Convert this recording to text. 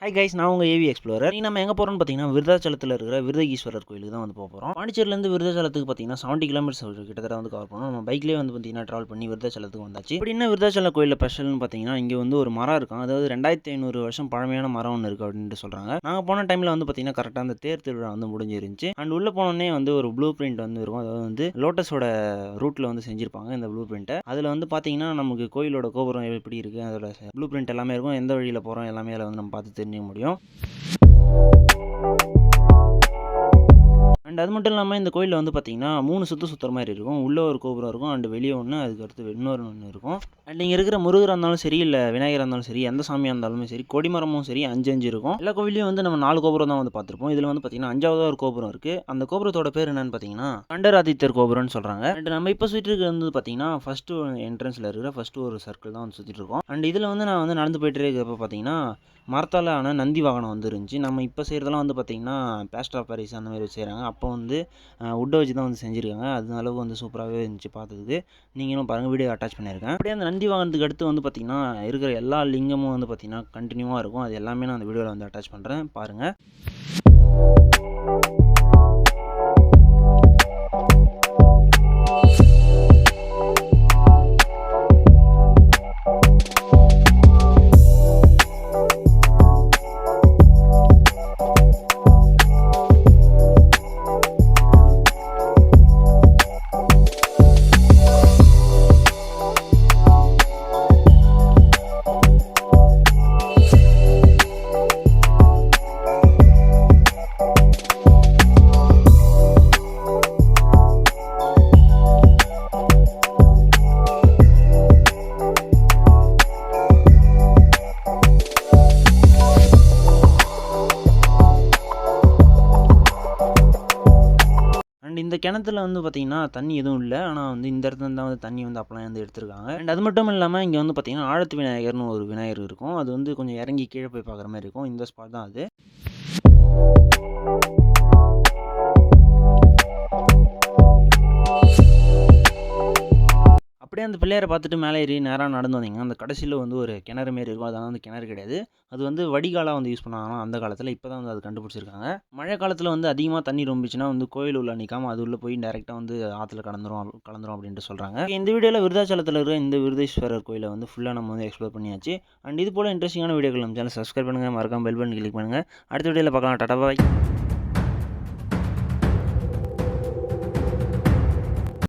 Hi guys, நான் உங்கள் AV explorer. நீ நம்ம எங்கே போகிறோம்னு பார்த்தீங்கன்னா விருதாச்சலத்தில் இருக்கிற விருதகீஸ்வரர் கோயிலுக்கு தான் வந்து போகிறோம். பாண்டிச்சேரியிலேருந்து விருதாச்சலத்துக்கு பார்த்தீங்கன்னா 70 கிலோமீட்டர்ஸ் கிட்டத்தட்ட வந்து கவர் பண்ணோம். நம்ம பைக்லேயே வந்து பார்த்தீங்கன்னா ட்ராவல் பண்ணி விருதாச்சலத்துக்கு வந்தாச்சு. இப்படி என்ன விருதாச்சலம் கோயிலில் ஸ்பெஷல்னு பார்த்தீங்கன்னா இங்கே வந்து ஒரு மரம் இருக்கும். அதாவது 2500 வருஷம் பழமையான மரம் ஒன்று இருக்குது அப்படின்ட்டு சொல்கிறாங்க. நாங்கள் போன டைமில் வந்து பார்த்தீங்கன்னா கரெக்டாக அந்த தேர் திருவிழா வந்து முடிஞ்சிருந்துச்சு. அண்ட் உள்ளே போனோடனே வந்து ஒரு ப்ளூ பிரிண்ட் வந்து இருக்கும். அதாவது வந்து லோட்டஸோட ரூட்டில் வந்து செஞ்சுருப்பாங்க இந்த ப்ளூ பிரிண்ட்டை. அதில் வந்து பார்த்தீங்கன்னா நமக்கு கோயிலோட கோபுரம் எப்படி இருக்குது, அதோட ப்ளூ பிரிண்ட் எல்லாமே இருக்கும். எந்த வழியில் போகிறோம் எல்லாமே அதில் வந்து நம்ம பார்த்து தெரிஞ்சுக்க முடியும். அண்ட் அது மட்டும் இல்லாமல் இந்த கோயிலில் வந்து பார்த்தீங்கன்னா 3 சுற்றுற மாதிரி இருக்கும். உள்ளே ஒரு கோபுரம் இருக்கும், அண்ட் வெளியே ஒன்று, அதுக்கு அடுத்து இன்னொரு ஒன்று இருக்கும். அண்ட் இங்கே இருக்கிற முருகராக இருந்தாலும் சரி, இல்லை விநாயகராக இருந்தாலும் சரி, எந்த சாமியாக இருந்தாலுமே சரி, கொடிமரமும் சரி 5 இருக்கும். எல்லா கோவிலையும் வந்து நம்ம 4 கோபுரம் தான் வந்து பார்த்துருப்போம். இதில் வந்து பார்த்தீங்கன்னா 5வது ஒரு கோபுரம் இருக்குது. அந்த கோபுரத்தோட பேர் என்னன்னு பார்த்தீங்கன்னா கண்டராதித்தர் கோபுரம்னு சொல்கிறாங்க. அண்ட் நம்ம இப்போ சுற்றிட்டு இருக்கிறது வந்து பார்த்தீங்கன்னா ஃபஸ்ட்டு என்ட்ரன்ஸில் இருக்கிற ஃபஸ்ட்டு ஒரு சர்க்கிள் தான் வந்து சுற்றிட்டு இருக்கோம். அண்ட் இதில் வந்து நான் வந்து நடந்து போயிட்டு இருக்கிறப்ப பார்த்தீங்கன்னா மரத்தால் ஆன நந்தி வாகனம் வந்து இருந்துச்சு. நம்ம இப்போ செய்கிறதெல்லாம் வந்து பார்த்திங்கன்னா பிளாஸ்டர் ஆஃப் பாரிஸ் அந்த மாதிரி வச்சு செய்கிறாங்க. அப்போ வந்து உட்டை வச்சு தான் வந்து செஞ்சுருக்காங்க. அது அளவுக்கு வந்து சூப்பராகவே இருந்துச்சு பார்த்துக்கு. நீங்களும் பாருங்கள், வீடியோ அட்டாச் பண்ணியிருக்கேன். அப்படியே அந்த நந்தி வாகனத்துக்கு அடுத்து வந்து பார்த்திங்கன்னா இருக்கிற எல்லா லிங்கமும் வந்து பார்த்திங்கன்னா கண்டினியூவாக இருக்கும். அது எல்லாமே நான் அந்த வீடியோவில் வந்து அட்டாச் பண்ணுறேன், பாருங்கள். அண்ட் இந்த கிணத்துல வந்து பார்த்திங்கன்னா தண்ணி எதுவும் இல்லை. ஆனால் வந்து இந்த இடத்துல தான் வந்து தண்ணி வந்து அப்போலாம் வந்து எடுத்துருக்காங்க. அண்ட் அது மட்டும் இல்லாமல் இங்கே வந்து பார்த்திங்கன்னா ஆழத்து விநாயகர்னு ஒரு விநாயகர் இருக்கும். அது வந்து கொஞ்சம் இறங்கி கீழே போய் பார்க்குற மாதிரி இருக்கும். இந்த ஸ்பாட் தான் அது. அப்படியே அந்த பிள்ளையாரை பார்த்துட்டு மேலே ஏறி நேராக நடந்து வந்தீங்கன்னா அந்த கடைசியில் வந்து ஒரு கிணறு மாரி இருக்கும். அதனால் வந்து கிணறு கிடையாது, அது வந்து வடிகாலாக வந்து யூஸ் பண்ணாங்கன்னா அந்த காலத்தில். இப்போ தான் வந்து அது கண்டுபிடிச்சிருக்காங்க. மழை காலத்தில் வந்து அதிகமாக தண்ணி ரொம்பிச்சுன்னா வந்து கோயில் உள்ள நிற்காமல் அது உள்ளே போய் டேரெக்டாக வந்து ஆற்றுல கலந்துரும் அப்படின்ட்டு சொல்கிறாங்க. இந்த வீடியோவில் விருதாச்சலத்தில் இருக்கிற இந்த விருதேஸ்வரர் கோயிலை வந்து ஃபுல்லாக நம்ம வந்து எக்ஸ்ப்ளோர் பண்ணியாச்சு. அண்ட் இது போல் இன்ட்ரெஸ்டிங்கான வீடியோக்கள் நம்ம சேனல் சப்ஸ்கிரைப் பண்ணுங்கள், மறக்காம பெல் பட்டன் கிளிக் பண்ணுங்கள். அடுத்த வீடியோவில் பார்க்கலாம். டாடா பாய்.